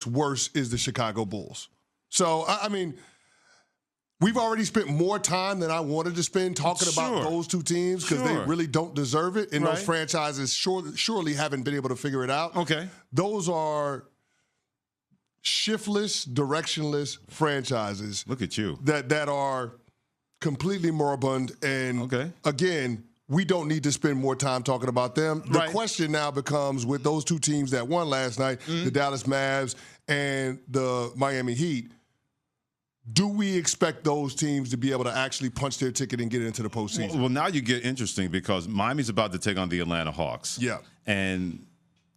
worse is the Chicago Bulls. So, I mean, we've already spent more time than I wanted to spend talking about those two teams because they really don't deserve it, and those franchises surely haven't been able to figure it out. Okay. Those are shiftless, directionless franchises. Look at you. That are completely moribund, and again, we don't need to spend more time talking about them. The question now becomes, with those two teams that won last night, the Dallas Mavs and the Miami Heat, do we expect those teams to be able to actually punch their ticket and get into the postseason? Well, now you get interesting because Miami's about to take on the Atlanta Hawks. Yeah. And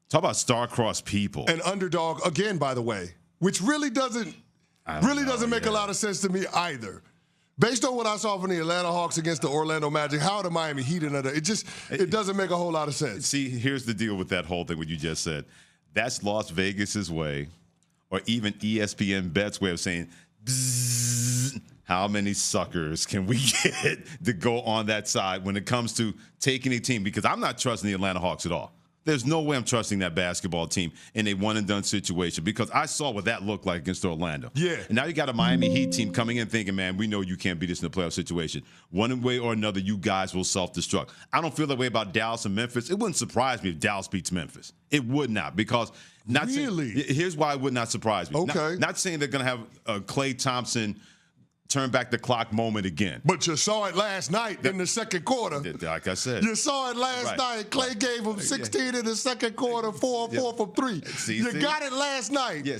talk about star-crossed people. An underdog, again, by the way, which really doesn't make a lot of sense to me either. Based on what I saw from the Atlanta Hawks against the Orlando Magic, how are the Miami Heat another? It doesn't make a whole lot of sense. See, here's the deal with that whole thing, what you just said. That's Las Vegas's way, or even ESPN Bet's way of saying, bzzz, how many suckers can we get to go on that side when it comes to taking a team? Because I'm not trusting the Atlanta Hawks at all. There's no way I'm trusting that basketball team in a one-and-done situation because I saw what that looked like against Orlando. Yeah. And now you got a Miami Heat team coming in thinking, man, we know you can't beat us in a playoff situation. One way or another, you guys will self-destruct. I don't feel that way about Dallas and Memphis. It wouldn't surprise me if Dallas beats Memphis. It would not because here's why it would not surprise me. Okay. Not saying they're going to have a Klay Thompson turn back the clock moment again. But you saw it last night in the second quarter. Like I said. You saw it last night. Klay gave him 16 in the second quarter, 4 from 3. You got it last night. Yeah,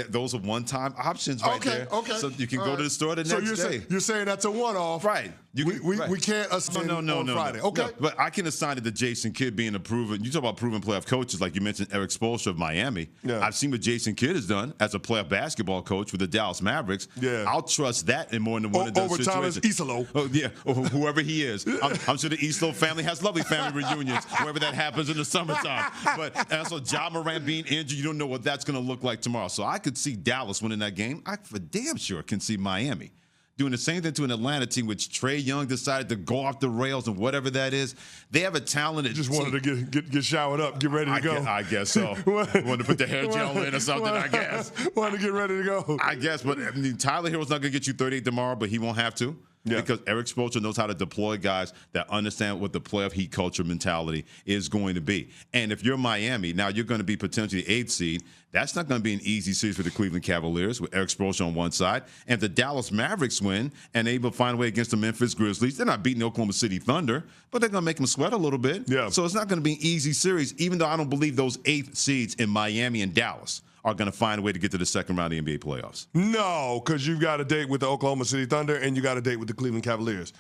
those are one-time options right there. Okay. So you can go to the store the next day. You're saying that's a one-off. Right. We can't assign on Friday. Okay. No, but I can assign it to Jason Kidd being a proven. You talk about proven playoff coaches, like you mentioned Eric Spoelstra of Miami. Yeah. I've seen what Jason Kidd has done as a playoff basketball coach with the Dallas Mavericks. Yeah. I'll trust that in more than one of those situations. Over Thomas Isolo. Oh, yeah, or whoever he is. I'm sure the Isolo family has lovely family reunions whenever that happens in the summertime. But also Ja Morant being injured, you don't know what that's going to look like tomorrow. So I could see Dallas winning that game. I for damn sure can see Miami doing the same thing to an Atlanta team, which Trae Young decided to go off the rails and whatever that is. They have a talented team. Wanted to get showered up, get ready to go. I guess so. Wanted to put the hair gel in or something, I guess. Wanted to get ready to go. I guess, but I mean, Tyler Hero's not going to get you 38 tomorrow, but he won't have to. Yeah. Because Eric Spoelstra knows how to deploy guys that understand what the playoff heat culture mentality is going to be. And if you're Miami, now you're going to be potentially the 8th seed. That's not going to be an easy series for the Cleveland Cavaliers with Eric Spoelstra on one side. And if the Dallas Mavericks win and able to find a way against the Memphis Grizzlies, they're not beating the Oklahoma City Thunder, but they're going to make them sweat a little bit. Yeah. So it's not going to be an easy series, even though I don't believe those 8th seeds in Miami and Dallas are going to find a way to get to the second round of the NBA playoffs. No, because you've got a date with the Oklahoma City Thunder and you got a date with the Cleveland Cavaliers.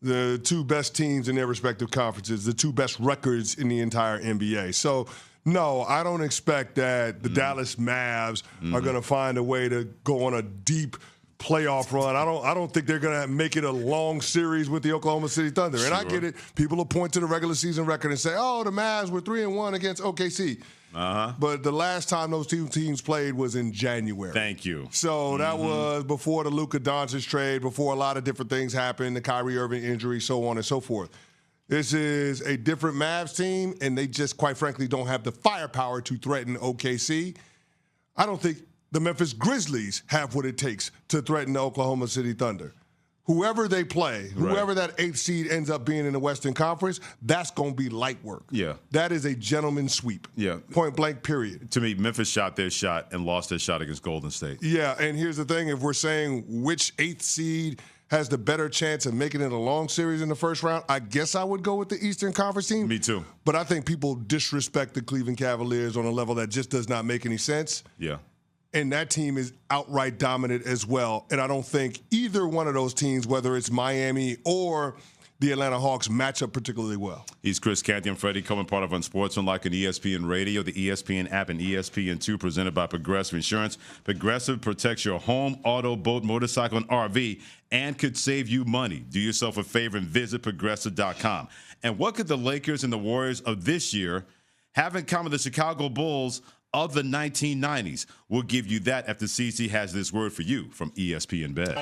The two best teams in their respective conferences, the two best records in the entire NBA. So, no, I don't expect that the Dallas Mavs are going to find a way to go on a deep playoff run. I don't think they're going to make it a long series with the Oklahoma City Thunder. And I get it. People will point to the regular season record and say, oh, the Mavs were 3-1 against OKC. But the last time those two teams played was in January. Thank you. So that was before the Luka Doncic trade, before a lot of different things happened, the Kyrie Irving injury, so on and so forth. This is a different Mavs team, and they just, quite frankly, don't have the firepower to threaten OKC. I don't think the Memphis Grizzlies have what it takes to threaten the Oklahoma City Thunder. Whoever they play, whoever that 8th seed ends up being in the Western Conference, that's going to be light work. Yeah. That is a gentleman's sweep. Yeah. Point blank, period. To me, Memphis shot their shot and lost their shot against Golden State. Yeah, and here's the thing. If we're saying which 8th seed has the better chance of making it a long series in the first round, I guess I would go with the Eastern Conference team. Me too. But I think people disrespect the Cleveland Cavaliers on a level that just does not make any sense. Yeah. And that team is outright dominant as well. And I don't think either one of those teams, whether it's Miami or the Atlanta Hawks, match up particularly well. He's Chris Canty and Freddie Coleman, part of Unsportsmanlike on ESPN Radio, the ESPN app, and ESPN2, presented by Progressive Insurance. Progressive protects your home, auto, boat, motorcycle, and RV, and could save you money. Do yourself a favor and visit Progressive.com. And what could the Lakers and the Warriors of this year have in common with the Chicago Bulls of the 1990s? We'll give you that after CC has this word for you from ESPN Bet.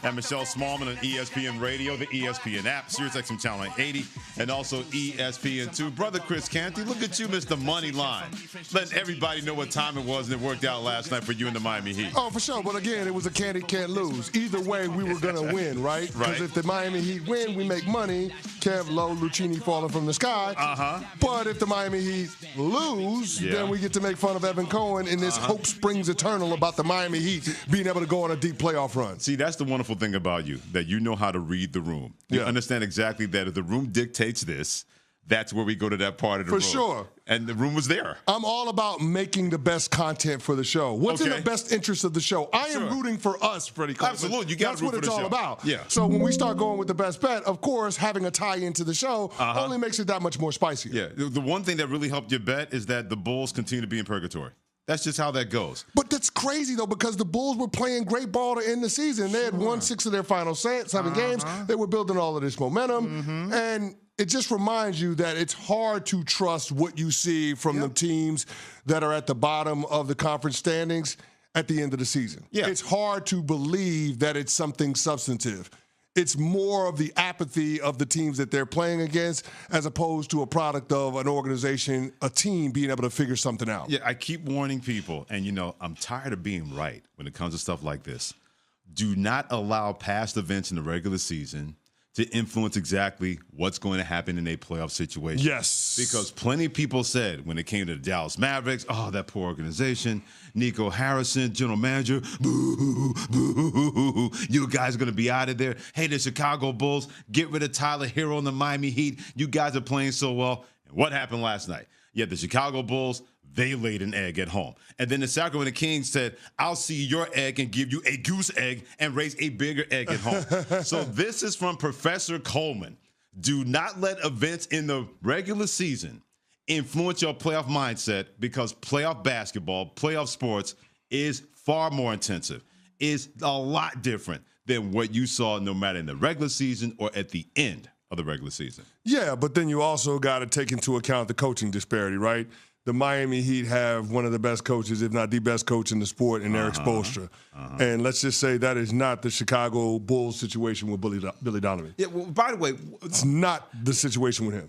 And Michelle Smallman on ESPN Radio, the ESPN app, SiriusXM Channel 80, and also ESPN2. Brother Chris Canty, look at you, Mr. Money Line. Letting everybody know what time it was, and it worked out last night for you and the Miami Heat. Oh, for sure. But again, it was a can't lose. Either way, we were going to win, right? Because if the Miami Heat win, we make money. Kev Lowe, Lucchini falling from the sky. But if the Miami Heat lose, then we get to make fun of Evan Cohen in this hope springs eternal about the Miami Heat being able to go on a deep playoff run. See, that's the wonderful thing about you, that you know how to read the room. You understand exactly that if the room dictates this, that's where we go to that part of the room. For sure. And the room was there. I'm all about making the best content for the show. What's in the best interest of the show? I am rooting for us, Freddie Coleman. Absolutely. You got to root for the show. That's what it's all about. Yeah. So when we start going with the best bet, of course, having a tie into the show only makes it that much more spicy. Yeah. The one thing that really helped your bet is that the Bulls continue to be in purgatory. That's just how that goes. But that's crazy, though, because the Bulls were playing great ball to end the season. They had won 6 of their final 7 games. They were building all of this momentum. And it just reminds you that it's hard to trust what you see from the teams that are at the bottom of the conference standings at the end of the season. It's hard to believe that it's something substantive. It's more of the apathy of the teams that they're playing against as opposed to a product of an organization, a team being able to figure something out. Yeah, I keep warning people, and, I'm tired of being right when it comes to stuff like this. Do not allow past events in the regular season to influence exactly what's going to happen in a playoff situation. Yes. Because plenty of people said when it came to the Dallas Mavericks, oh, that poor organization, Nico Harrison, general manager, boo, boo, you guys are going to be out of there. Hey, the Chicago Bulls, get rid of Tyler Hero and the Miami Heat. You guys are playing so well. And what happened last night? Yeah, the Chicago Bulls, they laid an egg at home. And then the Sacramento Kings said, I'll see your egg and give you a goose egg and raise a bigger egg at home. So this is from Professor Coleman. Do not let events in the regular season influence your playoff mindset, because playoff basketball, playoff sports is far more intensive, is a lot different than what you saw no matter in the regular season or at the end of the regular season. Yeah, but then you also got to take into account the coaching disparity, right? The Miami Heat have one of the best coaches, if not the best coach in the sport, in Eric Spoelstra. And let's just say that is not the Chicago Bulls situation with Billy Donovan. Yeah. Well, by the way, it's not the situation with him.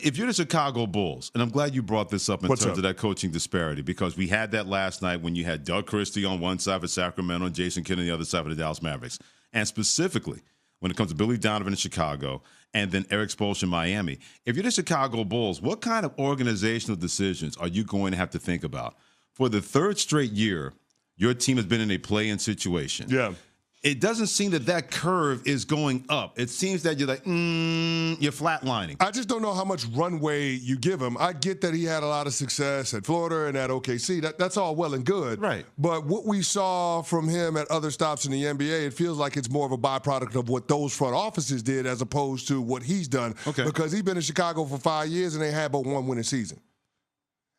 If you're the Chicago Bulls, and I'm glad you brought this up in terms of that coaching disparity, because we had that last night when you had Doug Christie on one side for Sacramento and Jason Kidd on the other side for the Dallas Mavericks. And specifically, when it comes to Billy Donovan in Chicago and then Eric Spoelstra in Miami, if you're the Chicago Bulls, what kind of organizational decisions are you going to have to think about? For the third straight year, your team has been in a play-in situation. Yeah. It doesn't seem that curve is going up. It seems that you're like, you're flatlining. I just don't know how much runway you give him. I get that he had a lot of success at Florida and at OKC. That's all well and good. Right. But what we saw from him at other stops in the NBA, it feels like it's more of a byproduct of what those front offices did as opposed to what he's done. Okay. Because he's been in Chicago for 5 years and they had but one winning season.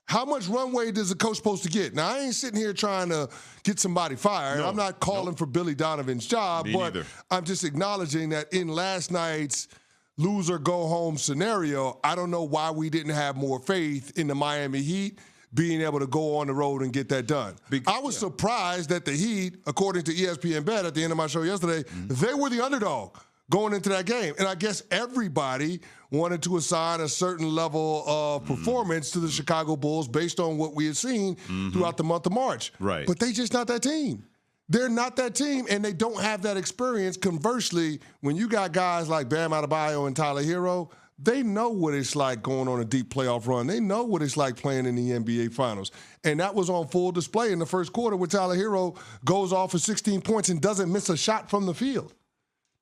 How much runway does a coach supposed to get? Now, I ain't sitting here trying to get somebody fired. No, I'm not calling for Billy Donovan's job, but I'm just acknowledging that in last night's loser-go-home scenario, I don't know why we didn't have more faith in the Miami Heat being able to go on the road and get that done. I was surprised that the Heat, according to ESPN Bet at the end of my show yesterday, they were the underdog going into that game. And I guess everybody wanted to assign a certain level of performance to the Chicago Bulls based on what we had seen throughout the month of March. Right. But they just not that team. They're not that team, and they don't have that experience. Conversely, when you got guys like Bam Adebayo and Tyler Hero, they know what it's like going on a deep playoff run. They know what it's like playing in the NBA Finals. And that was on full display in the first quarter where Tyler Hero goes off for 16 points and doesn't miss a shot from the field.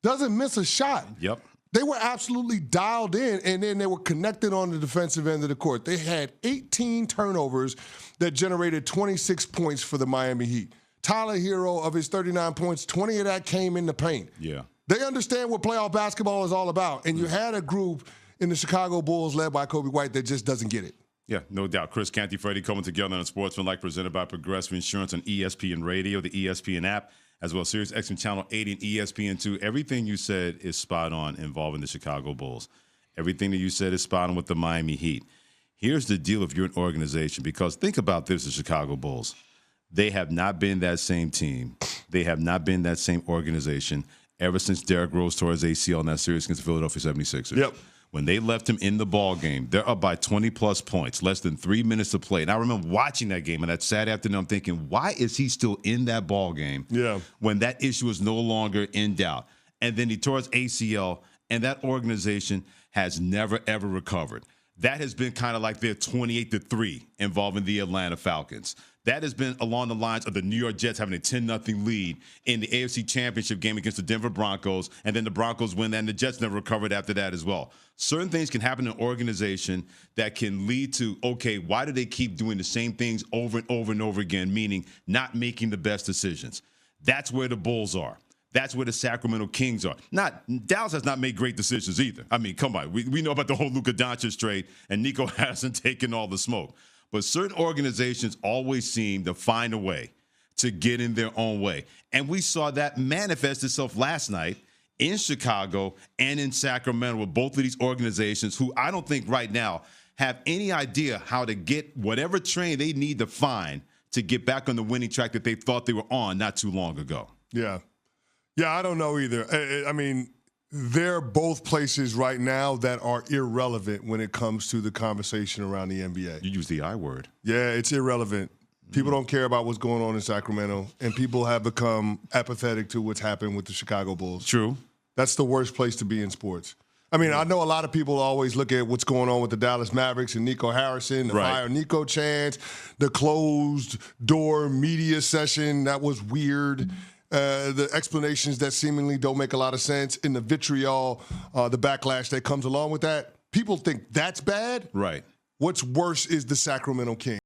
Doesn't miss a shot. Yep. They were absolutely dialed in, and then they were connected on the defensive end of the court. They had 18 turnovers that generated 26 points for the Miami Heat. Tyler Hero, of his 39 points, 20 of that came in the paint. Yeah. They understand what playoff basketball is all about, and you had a group in the Chicago Bulls led by Kobe White that just doesn't get it. Yeah, no doubt. Chris Canty, Freddie coming together on Sportsmanlike, presented by Progressive Insurance on ESPN Radio, the ESPN app, as well as SiriusXM Channel 80 and ESPN2. Everything you said is spot on involving the Chicago Bulls. Everything that you said is spot on with the Miami Heat. Here's the deal if you're an organization, because think about this, the Chicago Bulls. They have not been that same team. They have not been that same organization ever since Derrick Rose tore his ACL in that series against the Philadelphia 76ers. Yep. When they left him in the ball game, they're up by 20-plus points, less than 3 minutes to play. And I remember watching that game, and that Saturday afternoon, I'm thinking, why is he still in that ball game when that issue is no longer in doubt? And then he tore his ACL, and that organization has never, ever recovered. That has been kind of like their 28-3 involving the Atlanta Falcons. That has been along the lines of the New York Jets having a 10-0 lead in the AFC Championship game against the Denver Broncos, and then the Broncos win, and the Jets never recovered after that as well. Certain things can happen in an organization that can lead to, okay, why do they keep doing the same things over and over and over again, meaning not making the best decisions? That's where the Bulls are. That's where the Sacramento Kings are. Dallas has not made great decisions either. I mean, come on. We know about the whole Luka Doncic trade, and Nico hasn't taken all the smoke. But certain organizations always seem to find a way to get in their own way. And we saw that manifest itself last night in Chicago and in Sacramento with both of these organizations who I don't think right now have any idea how to get whatever train they need to find to get back on the winning track that they thought they were on not too long ago. Yeah. Yeah, I don't know either. I mean, they're both places right now that are irrelevant when it comes to the conversation around the NBA. You use the I word. Yeah, it's irrelevant. People don't care about what's going on in Sacramento, and people have become apathetic to what's happened with the Chicago Bulls. True. That's the worst place to be in sports. I mean, I know a lot of people always look at what's going on with the Dallas Mavericks and Nico Harrison, the Fire Nico chants, the closed door media session. That was weird. The explanations that seemingly don't make a lot of sense, and the vitriol, the backlash that comes along with that. People think that's bad. Right. What's worse is the Sacramento Kings.